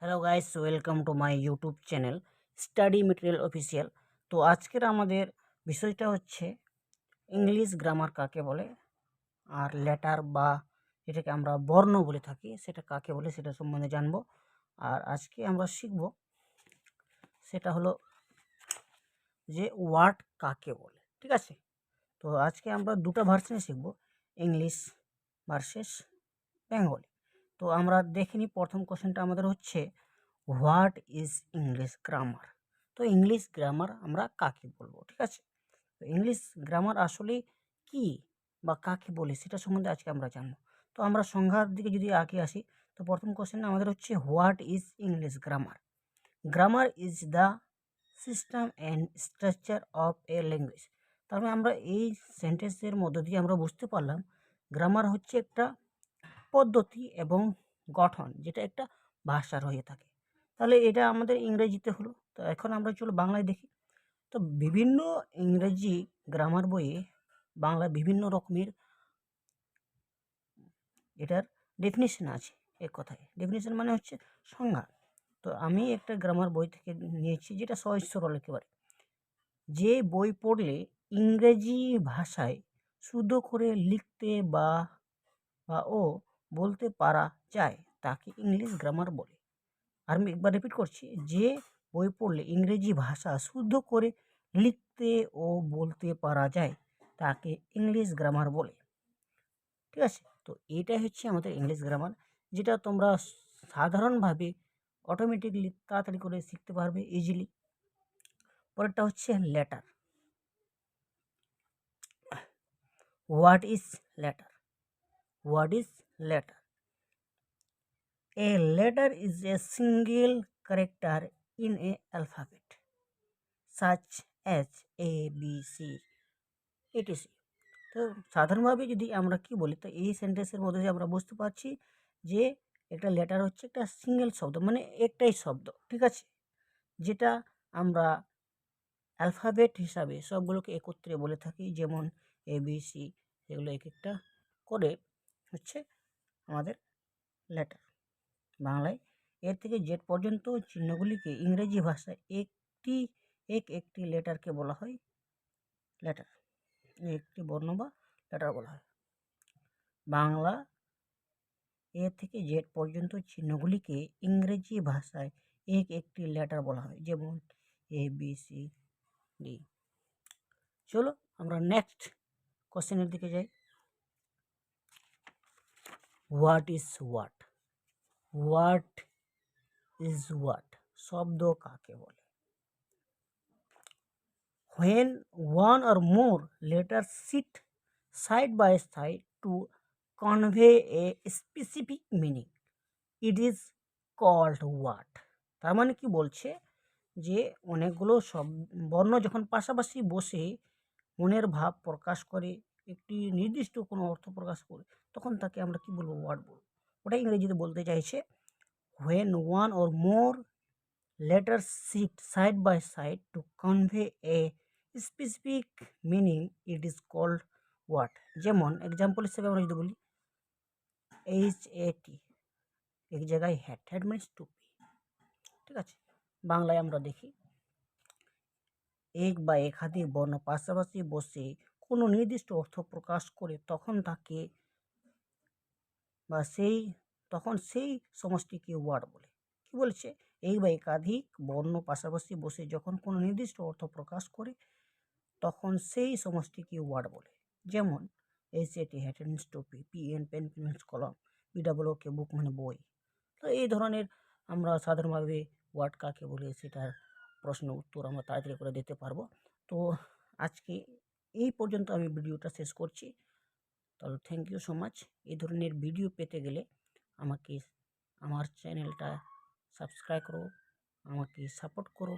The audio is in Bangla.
Hello guys, welcome to my YouTube channel study material official. তো আজকের আমাদের বিষয়টা হচ্ছে ইংলিশ গ্রামার কাকে বলে, আর লেটার বা যেটাকে আমরা বর্ণ বলে থাকি সেটা কাকে বলে সেটা সম্বন্ধে জানবো। আর আজকে আমরা শিখব সেটা হলো যে ওয়ার্ড কাকে বলে। ঠিক আছে, তো আজকে আমরা দুটো ভার্সনে শিখব, ইংলিশ ভার্সেস বেঙ্গলি। তো আমরা দেখে নিই, প্রথম কোশ্চেনটা আমাদের হচ্ছে হোয়াট ইজ ইংলিশ গ্রামার। তো ইংলিশ গ্রামার আমরা কাকে বলবো, ঠিক আছে। তো ইংলিশ গ্রামার আসলে কি বা কাকে বলে সেটা সম্বন্ধে আজকে আমরা জানবো। তো আমরা সংজ্ঞার দিকে যদি আগে আসি, তো প্রথম কোশ্চেন আমাদের হচ্ছে what is English grammar. Grammar is the system and structure of A language. তার মানে আমরা এই সেন্টেন্সের মধ্য দিয়ে আমরা বুঝতে পারলাম গ্রামার হচ্ছে একটা পদ্ধতি এবং গঠন যেটা একটা ভাষার হয়ে থাকে। তাহলে এটা আমাদের ইংরেজিতে হলো। তো এখন আমরা চলো বাংলায় দেখি। তো বিভিন্ন ইংরেজি গ্রামার বইয়ে বাংলায় বিভিন্ন রকমের এটার ডেফিনিশন আছে। এক কথায় ডেফিনিশন মানে হচ্ছে সংজ্ঞা। তো আমি একটা গ্রামার বই থেকে নিয়েছি যেটা সহজ সরল একেবারে। যে বই পড়লে ইংরেজি ভাষায় শুদ্ধ করে লিখতে বা বলতে পারা যায় তাকে ইংলিশ গ্রামার বলে। আর আমি একবার রিপিট করছি, যে বই পড়লে ইংরেজি ভাষা শুদ্ধ করে লিখতে ও বলতে পারা যায় তাকে ইংলিশ গ্রামার বলে। ঠিক আছে, তো এটাই হচ্ছে আমাদের ইংলিশ গ্রামার, যেটা তোমরা সাধারণভাবে অটোমেটিকলি তাড়াতাড়ি করে শিখতে পারবে ইজিলি। পরেরটা হচ্ছে letter. What is letter? What is letter? A letter is a single character in a alphabet such as A, B, C, etc. তো সাধারণভাবে যদি আমরা কি বলি, তো এই সেন্টেন্সের মধ্যে দিয়ে আমরা বুঝতে পারছি যে একটা লেটার হচ্ছে একটা সিঙ্গেল শব্দ, মানে একটাই শব্দ, ঠিক আছে, যেটা আমরা অ্যালফাবেট হিসাবে সবগুলোকে একত্রে বলে থাকি, যেমন এ বি সি, এগুলো এক একটা করে হচ্ছে আমাদের লেটার। বাংলায় এর থেকে জেড পর্যন্ত চিহ্নগুলিকে ইংরেজি ভাষায় একটি লেটারকে বলা হয় লেটার, একটি বর্ণ বা লেটার বলা হয়। বাংলা এ থেকে জেড পর্যন্ত চিহ্নগুলিকে ইংরেজি ভাষায় একটি লেটার বলা হয়, যেমন এ বি সি ডি। চলো আমরা নেক্সট কোশ্চেনের দিকে যাই। What is what? What is what শব্দ কাকে বলে? When one or more letters sit side by side to convey a specific meaning, it is called what? তার মানে কি বলছে যে অনেকগুলো বর্ণ যখন পাশাপাশি বসে মনের ভাব প্রকাশ করে, একটি নির্দিষ্ট কোনো অর্থ প্রকাশ করে, তখন তাকে আমরা কি বলবো? ওয়ার্ড বলবো। ওটা ইংরেজিতে বলতে চাইছে when one or more letters sit side by side to convey a specific meaning, it is called what? যেমন এক্সাম্পল হিসেবে আমরা যদি বলি HAT, এক জায়গায় হ্যাট, হ্যাট মিনস টুপি, ঠিক আছে। বাংলায় আমরা দেখি এক বা একাধিক বর্ণ পাশাপাশি বসে কোনো নির্দিষ্ট অর্থ প্রকাশ করে তখন তাকে বা সেই সমষ্টিকে ওয়ার্ড বলে। কি বলেছে? এই বা একাধিক বর্ণ পাশাপাশি বসে যখন কোনো নির্দিষ্ট অর্থ প্রকাশ করে তখন সেই সমষ্টিকে ওয়ার্ড বলে। যেমন HAT হ্যাট মিনস টুপি, PN পেন মিনস কলম, BOOK বুক মানে বই। তো এই ধরনের আমরা সাধারণভাবে ওয়ার্ড কাকে বলে সেটার প্রশ্ন উত্তর আমরা তাড়াতাড়ি করে দিতে পারবো। তো আজকে এই পর্যন্ত আমি ভিডিওটা শেষ করছি। তাহলে থ্যাংক ইউ সো মাচ। এই ধরনের ভিডিও পেতে গেলে আমাকে আমার চ্যানেলটা সাবস্ক্রাইব করো, আমাকে সাপোর্ট করো।